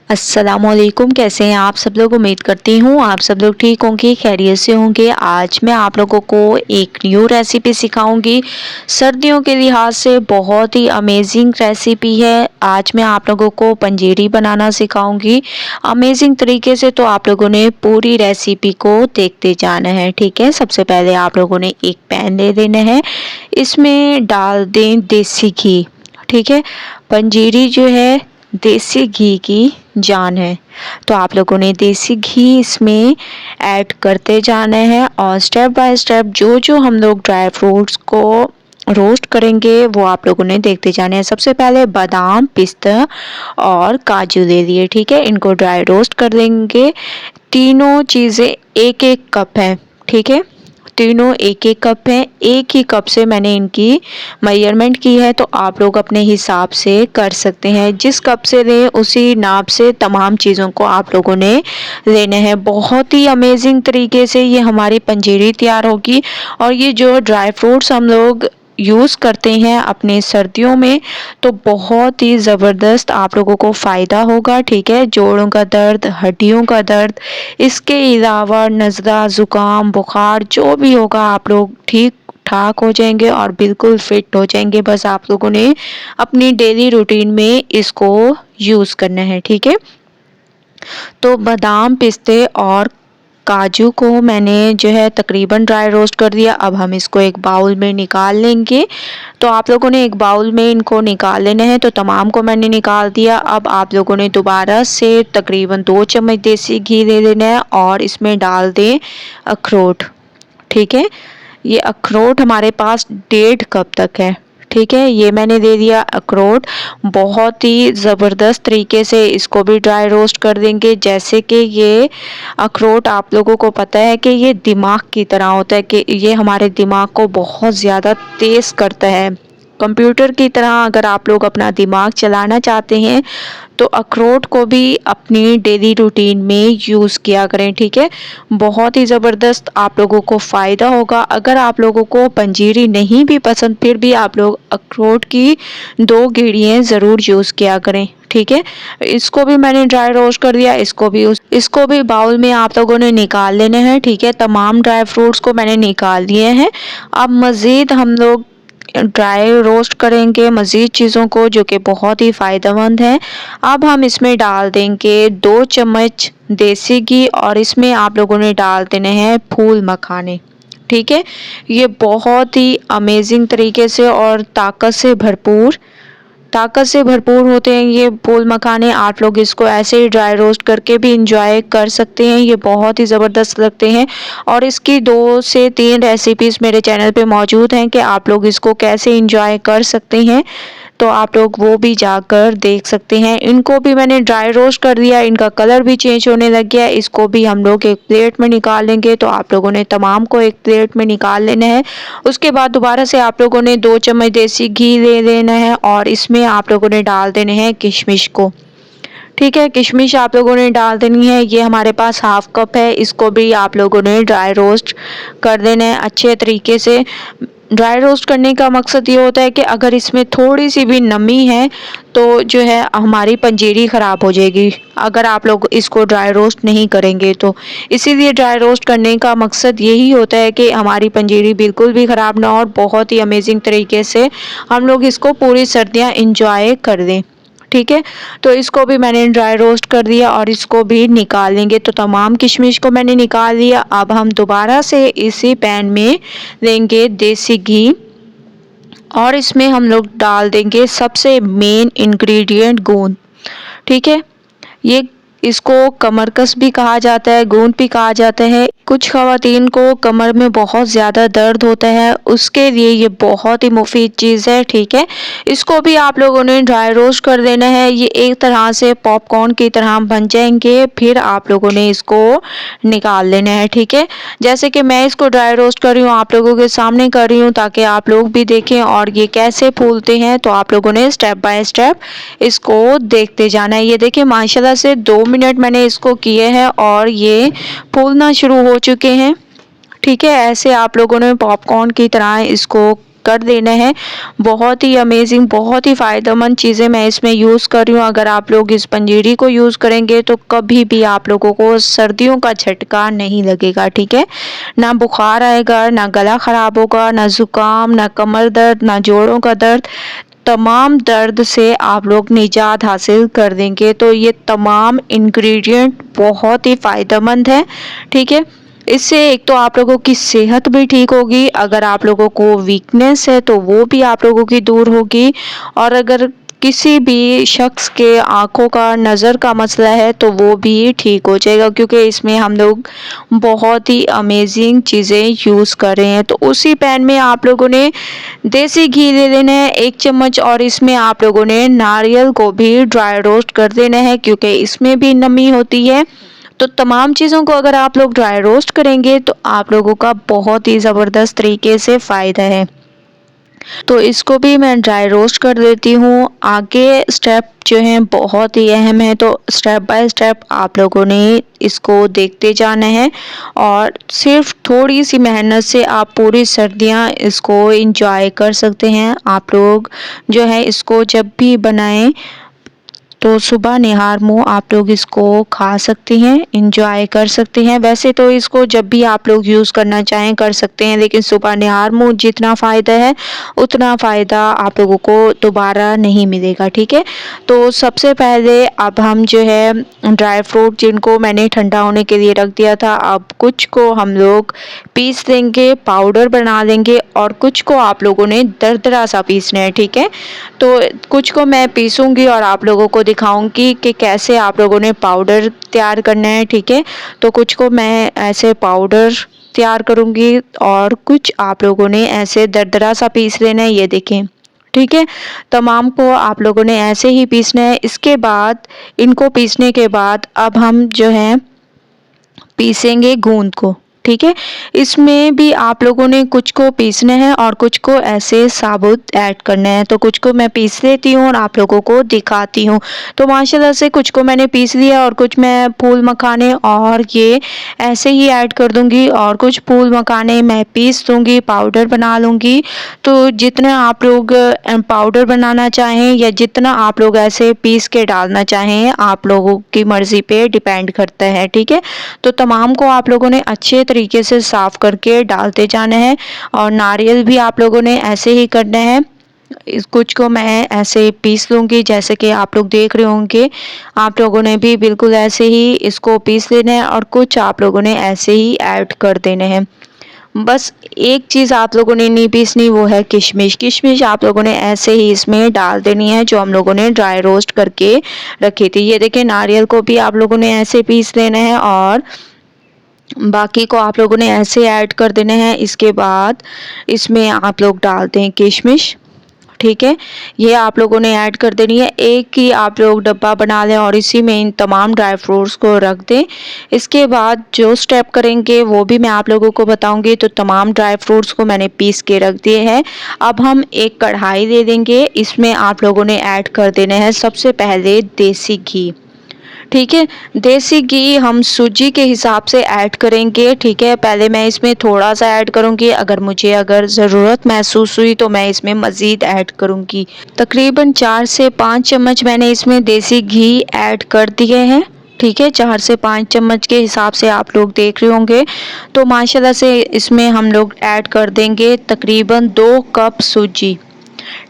अस्सलामुअलैकुम। कैसे हैं आप सब लोग? उम्मीद करती हूँ आप सब लोग ठीक होंगे, खैरियत से होंगे। आज मैं आप लोगों को एक न्यू रेसिपी सिखाऊंगी। सर्दियों के लिहाज से बहुत ही अमेजिंग रेसिपी है। आज मैं आप लोगों को पंजीरी बनाना सिखाऊंगी अमेजिंग तरीके से। तो आप लोगों ने पूरी रेसिपी को देखते जाना है, ठीक है। सबसे पहले आप लोगों ने एक पैन ले लेना है, इसमें डाल दें देसी घी, ठीक है। पंजीरी जो है देसी घी की जान है, तो आप लोगों ने देसी घी इसमें ऐड करते जाना है और स्टेप बाय स्टेप जो जो हम लोग ड्राई फ्रूट्स को रोस्ट करेंगे वो आप लोगों ने देखते जाने हैं। सबसे पहले बादाम, पिस्ता और काजू ले लिए, ठीक है। इनको ड्राई रोस्ट कर देंगे। तीनों चीज़ें एक एक कप है, ठीक है। तीनों एक एक कप है। एक ही कप से मैंने इनकी मेजरमेंट की है, तो आप लोग अपने हिसाब से कर सकते हैं। जिस कप से लें उसी नाप से तमाम चीज़ों को आप लोगों ने लेना है। बहुत ही अमेजिंग तरीके से ये हमारी पंजीरी तैयार होगी। और ये जो ड्राई फ्रूट्स हम लोग यूज़ करते हैं अपने सर्दियों में, तो बहुत ही ज़बरदस्त आप लोगों को फ़ायदा होगा, ठीक है। जोड़ों का दर्द, हड्डियों का दर्द, इसके अलावा नज़ला, ज़ुकाम, बुखार जो भी होगा आप लोग ठीक ठाक हो जाएंगे और बिल्कुल फिट हो जाएंगे। बस आप लोगों ने अपनी डेली रूटीन में इसको यूज़ करना है, ठीक है। तो बादाम, पिस्ते और काजू को मैंने जो है तकरीबन ड्राई रोस्ट कर दिया। अब हम इसको एक बाउल में निकाल लेंगे। तो आप लोगों ने एक बाउल में इनको निकाल लेना है। तो तमाम को मैंने निकाल दिया। अब आप लोगों ने दोबारा से तकरीबन 2 चम्मच देसी घी ले लेना है और इसमें डाल दें अखरोट, ठीक है। ये अखरोट हमारे पास 1.5 कप तक है, ठीक है। ये मैंने दे दिया अखरोट। बहुत ही ज़बरदस्त तरीके से इसको भी ड्राई रोस्ट कर देंगे। जैसे कि ये अखरोट आप लोगों को पता है कि ये दिमाग की तरह होता है, कि ये हमारे दिमाग को बहुत ज़्यादा तेज़ करता है। कंप्यूटर की तरह अगर आप लोग अपना दिमाग चलाना चाहते हैं तो अखरोट को भी अपनी डेली रूटीन में यूज़ किया करें, ठीक है। बहुत ही ज़बरदस्त आप लोगों को फ़ायदा होगा। अगर आप लोगों को पंजीरी नहीं भी पसंद, फिर भी आप लोग अखरोट की 2 गिरियाँ ज़रूर यूज़ किया करें, ठीक है। इसको भी मैंने ड्राई रोस्ट कर दिया। इसको भी बाउल में आप लोगों ने निकाल लेना है, ठीक है। तमाम ड्राई फ्रूट्स को मैंने निकाल दिए हैं। अब मज़ीद हम लोग ड्राई रोस्ट करेंगे मज़ीद चीज़ों को, जो कि बहुत ही फ़ायदेमंद है। अब हम इसमें डाल देंगे 2 चम्मच देसी घी और इसमें आप लोगों ने डाल देने हैं फूल मखाने, ठीक है। ये बहुत ही अमेजिंग तरीके से और ताकत से भरपूर होते हैं ये फूल मखाने। आप लोग इसको ऐसे ही ड्राई रोस्ट करके भी इंजॉय कर सकते हैं। ये बहुत ही ज़बरदस्त लगते हैं और इसकी 2 से 3 रेसिपीज़ मेरे चैनल पे मौजूद हैं कि आप लोग इसको कैसे इंजॉय कर सकते हैं। तो आप लोग वो भी जाकर देख सकते हैं। इनको भी मैंने ड्राई रोस्ट कर दिया। इनका कलर भी चेंज होने लग गया। इसको भी हम लोग एक प्लेट में निकाल लेंगे। तो आप लोगों ने तमाम को एक प्लेट में निकाल लेना है। उसके बाद दोबारा से आप लोगों ने 2 चम्मच देसी घी ले लेना है और इसमें आप लोगों ने डाल देने हैं किशमिश को, ठीक है। किशमिश आप लोगों ने डाल देनी है। ये हमारे पास 1/2 कप है। इसको भी आप लोगों ने ड्राई रोस्ट कर देना है अच्छे तरीके से। ड्राई रोस्ट करने का मकसद ये होता है कि अगर इसमें थोड़ी सी भी नमी है तो जो है हमारी पंजीरी ख़राब हो जाएगी अगर आप लोग इसको ड्राई रोस्ट नहीं करेंगे। तो इसीलिए ड्राई रोस्ट करने का मकसद यही होता है कि हमारी पंजीरी बिल्कुल भी ख़राब ना हो और बहुत ही अमेजिंग तरीके से हम लोग इसको पूरी सर्दियाँ इंजॉय कर दें, ठीक है। तो इसको भी मैंने ड्राई रोस्ट कर दिया और इसको भी निकाल लेंगे। तो तमाम किशमिश को मैंने निकाल लिया। अब हम दोबारा से इसी पैन में लेंगे देसी घी और इसमें हम लोग डाल देंगे सबसे मेन इंग्रेडिएंट गोंद, ठीक है। ये इसको कमरकस भी कहा जाता है, गोंद भी कहा जाता है। कुछ ख़वातीन को कमर में बहुत ज़्यादा दर्द होता है, उसके लिए ये बहुत ही मुफीद चीज़ है, ठीक है। इसको भी आप लोगों ने ड्राई रोस्ट कर देना है। ये एक तरह से पॉपकॉर्न की तरह बन जाएंगे। फिर आप लोगों ने इसको निकाल लेना है, ठीक है। जैसे कि मैं इसको ड्राई रोस्ट कर रही हूँ, आप लोगों के सामने कर रही हूँ ताकि आप लोग भी देखें और ये कैसे फूलते हैं। तो आप लोगों ने स्टेप बाय स्टेप इसको देखते जाना है। ये देखिए माशाल्लाह से 2 मिनट मैंने इसको किए हैं और ये फूलना शुरू हो चुके हैं, ठीक है। ऐसे आप लोगों ने पॉपकॉर्न की तरह इसको कर देना है। बहुत ही अमेजिंग, बहुत ही फ़ायदेमंद चीज़ें मैं इसमें यूज़ कर रही हूँ। अगर आप लोग इस पंजीरी को यूज़ करेंगे तो कभी भी आप लोगों को सर्दियों का झटका नहीं लगेगा, ठीक है। ना बुखार आएगा, ना गला ख़राब होगा, ना ज़ुकाम, ना कमर दर्द, ना जोड़ों का दर्द, तमाम दर्द से आप लोग निजात हासिल कर देंगे। तो ये तमाम इंग्रेडिएंट बहुत ही फ़ायदेमंद है, ठीक है। इससे एक तो आप लोगों की सेहत भी ठीक होगी, अगर आप लोगों को वीकनेस है तो वो भी आप लोगों की दूर होगी, और अगर किसी भी शख्स के आँखों का, नज़र का मसला है तो वो भी ठीक हो जाएगा, क्योंकि इसमें हम लोग बहुत ही अमेजिंग चीज़ें यूज़ कर रहे हैं। तो उसी पैन में आप लोगों ने देसी घी ले लेना है 1 चम्मच, और इसमें आप लोगों ने नारियल को भी ड्राई रोस्ट कर देना है, क्योंकि इसमें भी नमी होती है। तो तमाम चीज़ों को अगर आप लोग ड्राई रोस्ट करेंगे तो आप लोगों का बहुत ही ज़बरदस्त तरीके से फ़ायदा है। तो इसको भी मैं ड्राई रोस्ट कर देती हूँ। आगे स्टेप जो हैं बहुत ही अहम है, तो स्टेप बाय स्टेप आप लोगों ने इसको देखते जाना है, और सिर्फ थोड़ी सी मेहनत से आप पूरी सर्दियाँ इसको एंजॉय कर सकते हैं। आप लोग जो है इसको जब भी बनाएं तो सुबह निहार मुँह आप लोग इसको खा सकते हैं, एंजॉय कर सकते हैं। वैसे तो इसको जब भी आप लोग यूज़ करना चाहें कर सकते हैं, लेकिन सुबह निहार मुँह जितना फ़ायदा है उतना फ़ायदा आप लोगों को दोबारा नहीं मिलेगा, ठीक है। तो सबसे पहले अब हम जो है ड्राई फ्रूट जिनको मैंने ठंडा होने के लिए रख दिया था, अब कुछ को हम लोग पीस लेंगे, पाउडर बना लेंगे, और कुछ को आप लोगों ने दरदरा सा पीसना है, ठीक है। तो कुछ को मैं पीसूँगी और आप लोगों को दिखाऊंगी कि कैसे आप लोगों ने पाउडर तैयार करना है, ठीक है। तो कुछ को मैं ऐसे पाउडर तैयार करूँगी और कुछ आप लोगों ने ऐसे दरदरा सा पीस लेना है, ये देखें, ठीक है। तमाम को आप लोगों ने ऐसे ही पीसना है। इसके बाद इनको पीसने के बाद अब हम जो है पीसेंगे गूंद को, ठीक है। इसमें भी आप लोगों ने कुछ को पीसना है और कुछ को ऐसे साबुत ऐड करना है। तो कुछ को मैं पीस लेती हूँ और आप लोगों को दिखाती हूँ। तो माशाल्लाह से कुछ को मैंने पीस लिया और कुछ मैं फूल मखाने और ये ऐसे ही ऐड कर दूँगी, और कुछ फूल मखाने मैं पीस दूँगी, पाउडर बना लूँगी। तो जितना आप लोग पाउडर बनाना चाहें या जितना आप लोग ऐसे पीस के डालना चाहें, आप लोगों की मर्ज़ी पे डिपेंड करता है, ठीक है। तो तमाम को आप लोगों ने अच्छे तरीके से साफ़ करके डालते जाना है, और नारियल भी आप लोगों ने ऐसे ही करना है। इस कुछ को मैं ऐसे पीस लूँगी, जैसे कि आप लोग देख रहे होंगे। आप लोगों ने भी बिल्कुल ऐसे ही इसको पीस लेना है, और कुछ आप लोगों ने ऐसे ही ऐड कर देने हैं। बस एक चीज़ आप लोगों ने नहीं पीसनी, वो है किशमिश। किशमिश आप लोगों ने ऐसे ही इसमें डाल देनी है, जो हम लोगों ने ड्राई रोस्ट करके रखी थी। ये देखिए, नारियल को भी आप लोगों ने ऐसे पीस लेना है, और बाकी को आप लोगों ने ऐसे ऐड कर देने हैं। इसके बाद इसमें आप लोग डालते हैं किशमिश, ठीक है। ये आप लोगों ने ऐड कर देनी है। एक ही आप लोग डब्बा बना लें और इसी में इन तमाम ड्राई फ्रूट्स को रख दें। इसके बाद जो स्टेप करेंगे वो भी मैं आप लोगों को बताऊंगी। तो तमाम ड्राई फ्रूट्स को मैंने पीस के रख दिए हैं। अब हम एक कढ़ाई ले लेंगे, इसमें आप लोगों ने ऐड कर देना है सबसे पहले देसी घी, ठीक है। देसी घी हम सूजी के हिसाब से ऐड करेंगे, ठीक है। पहले मैं इसमें थोड़ा सा ऐड करूँगी, अगर ज़रूरत महसूस हुई तो मैं इसमें मज़ीद ऐड करूँगी। तकरीबन 4 से 5 चम्मच मैंने इसमें देसी घी ऐड कर दिए हैं, ठीक है। 4 से 5 चम्मच के हिसाब से आप लोग देख रहे होंगे। तो माशाल्लाह से इसमें हम लोग ऐड कर देंगे तकरीबन 2 कप सूजी,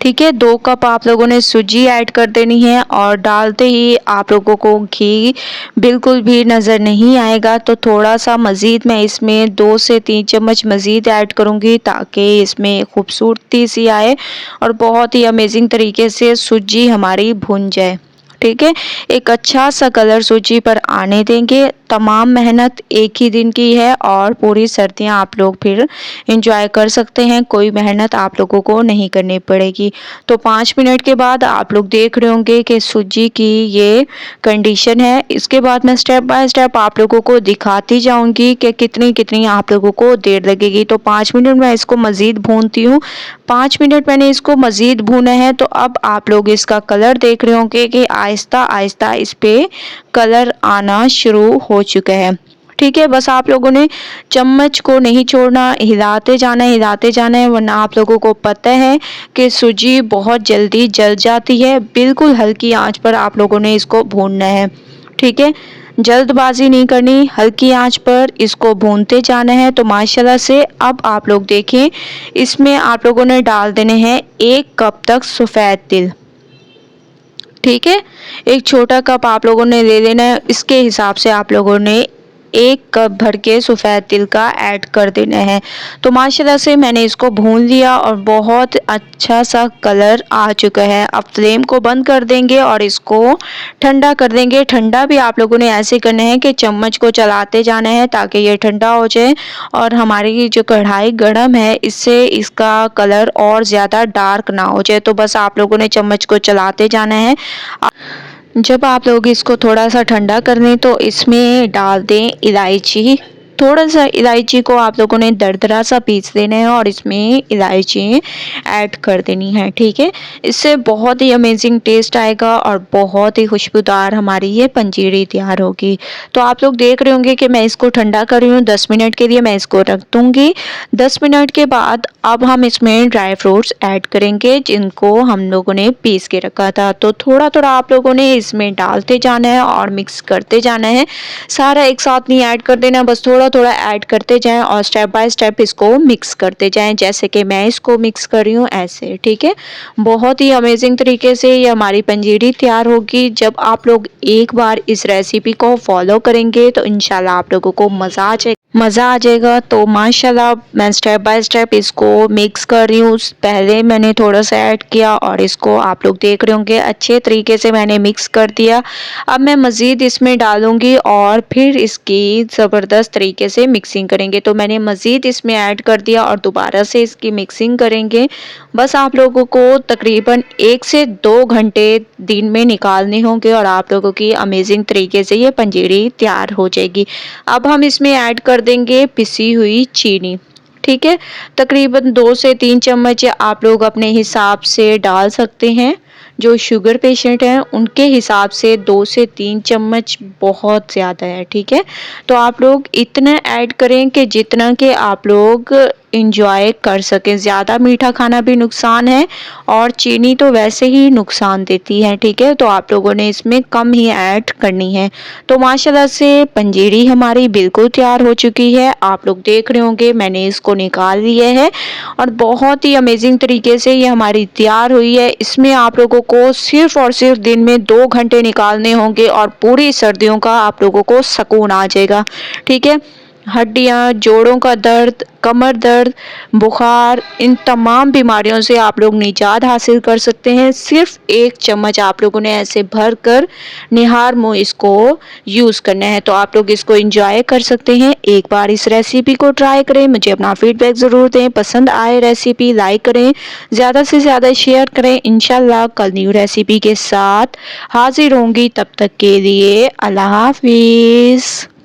ठीक है। 2 कप आप लोगों ने सूजी ऐड कर देनी है, और डालते ही आप लोगों को घी बिल्कुल भी नज़र नहीं आएगा। तो थोड़ा सा मज़ीद मैं इसमें 2 से 3 चम्मच मज़ीद ऐड करूँगी, ताकि इसमें खूबसूरती सी आए और बहुत ही अमेजिंग तरीके से सूजी हमारी भुन जाए, ठीक है। एक अच्छा सा कलर सूजी पर आने देंगे। तमाम मेहनत एक ही दिन की है, और पूरी सर्दियां आप लोग फिर एंजॉय कर सकते हैं। कोई मेहनत आप लोगों को नहीं करनी पड़ेगी। तो 5 मिनट के बाद आप लोग देख रहे होंगे कि सूजी की ये कंडीशन है। इसके बाद मैं स्टेप बाय स्टेप आप लोगों को दिखाती जाऊंगी कि कितनी कितनी आप लोगों को देर लगेगी। तो 5 मिनट मैं इसको मज़ीद भूनती हूँ। 5 मिनट मैंने इसको मज़ीद भूना है। तो अब आप लोग इसका कलर देख रहे होंगे कि आहिस्ता आहिस्ता इस पे कलर आना शुरू हो चुका है, ठीक है। बस आप लोगों ने चम्मच को नहीं छोड़ना, हिलाते जाना है, वरना आप लोगों को पता है कि सूजी बहुत जल्दी जल जाती है। बिल्कुल हल्की आंच पर आप लोगों ने इसको भूनना है, ठीक है। जल्दबाजी नहीं करनी, हल्की आंच पर इसको भूनते जाना है। तो माशाल्लाह से अब आप लोग देखें, इसमें आप लोगों ने डाल देने हैं 1 कप तक सफ़ेद तिल, ठीक है। एक छोटा कप आप लोगों ने ले लेना है, इसके हिसाब से आप लोगों ने 1 कप भर के सफ़ेद तिल का ऐड कर देना है। तो माशाल्लाह से मैंने इसको भून लिया और बहुत अच्छा सा कलर आ चुका है। अब फ्लेम को बंद कर देंगे और इसको ठंडा कर देंगे। ठंडा भी आप लोगों ने ऐसे करना है कि चम्मच को चलाते जाना है ताकि ये ठंडा हो जाए और हमारी जो कढ़ाई गर्म है इससे इसका कलर और ज़्यादा डार्क ना हो जाए। तो बस आप लोगों ने चम्मच को चलाते जाना है। जब आप लोग इसको थोड़ा सा ठंडा कर लें तो इसमें डाल दें इलायची। थोड़ा सा इलायची को आप लोगों ने दरदरा सा पीस देना है और इसमें इलायची ऐड कर देनी है, ठीक है। इससे बहुत ही अमेजिंग टेस्ट आएगा और बहुत ही खुशबूदार हमारी ये पंजीरी तैयार होगी। तो आप लोग देख रहे होंगे कि मैं इसको ठंडा कर रही हूँ। 10 मिनट के लिए मैं इसको रख दूँगी। 10 मिनट के बाद अब हम इसमें ड्राई फ्रूट्स ऐड करेंगे जिनको हम लोगों ने पीस के रखा था। तो थोड़ा थोड़ा आप लोगों ने इसमें डालते जाना है और मिक्स करते जाना है। सारा एक साथ नहीं ऐड कर देना, बस थोड़ा थोड़ा ऐड करते जाएं और स्टेप बाय स्टेप इसको मिक्स करते जाएं, जैसे कि मैं इसको मिक्स कर रही हूँ ऐसे, ठीक है। बहुत ही अमेजिंग तरीके से ये हमारी पंजीरी तैयार होगी। जब आप लोग एक बार इस रेसिपी को फॉलो करेंगे तो इंशाल्लाह आप लोगों को मज़ा आ जाएगा। तो माशाल्लाह मैं स्टेप बाय स्टेप इसको मिक्स कर रही हूँ। पहले मैंने थोड़ा सा ऐड किया और इसको आप लोग देख रहे होंगे अच्छे तरीके से मैंने मिक्स कर दिया। अब मैं मज़ीद इसमें डालूँगी और फिर इसकी ज़बरदस्त तरीके से मिक्सिंग करेंगे। तो मैंने मज़ीद इसमें ऐड कर दिया और दोबारा से इसकी मिक्सिंग करेंगे। बस आप लोगों को तकरीबन 1 से 2 घंटे दिन में निकालने होंगे और आप लोगों की अमेजिंग तरीके से ये पंजीरी तैयार हो जाएगी। अब हम इसमें ऐड कर देंगे पिसी हुई चीनी, ठीक है। तकरीबन 2 से 3 चम्मच आप लोग अपने हिसाब से डाल सकते हैं। जो शुगर पेशेंट हैं उनके हिसाब से 2 से 3 चम्मच बहुत ज़्यादा है, ठीक है। तो आप लोग इतना ऐड करें कि जितना कि आप लोग इंजॉय कर सकें। ज़्यादा मीठा खाना भी नुकसान है और चीनी तो वैसे ही नुकसान देती है, ठीक है। तो आप लोगों ने इसमें कम ही ऐड करनी है। तो माशाल्लाह से पंजीरी हमारी बिल्कुल तैयार हो चुकी है। आप लोग देख रहे होंगे मैंने इसको निकाल लिया है और बहुत ही अमेजिंग तरीके से ये हमारी तैयार हुई है। इसमें आप लोगों को सिर्फ और सिर्फ दिन में 2 घंटे निकालने होंगे और पूरी सर्दियों का आप लोगों को सुकून आ जाएगा, ठीक है। हड्डियाँ, जोड़ों का दर्द, कमर दर्द, बुखार, इन तमाम बीमारियों से आप लोग निजात हासिल कर सकते हैं। सिर्फ 1 चम्मच आप लोगों ने ऐसे भर कर निहार मुँह इसको यूज़ करना है। तो आप लोग इसको एंजॉय कर सकते हैं। एक बार इस रेसिपी को ट्राई करें, मुझे अपना फीडबैक ज़रूर दें। पसंद आए रेसिपी लाइक करें, ज़्यादा से ज़्यादा शेयर करें। इंशाल्लाह कल न्यू रेसिपी के साथ हाजिर होंगी। तब तक के लिए अल्लाह हाफिज़।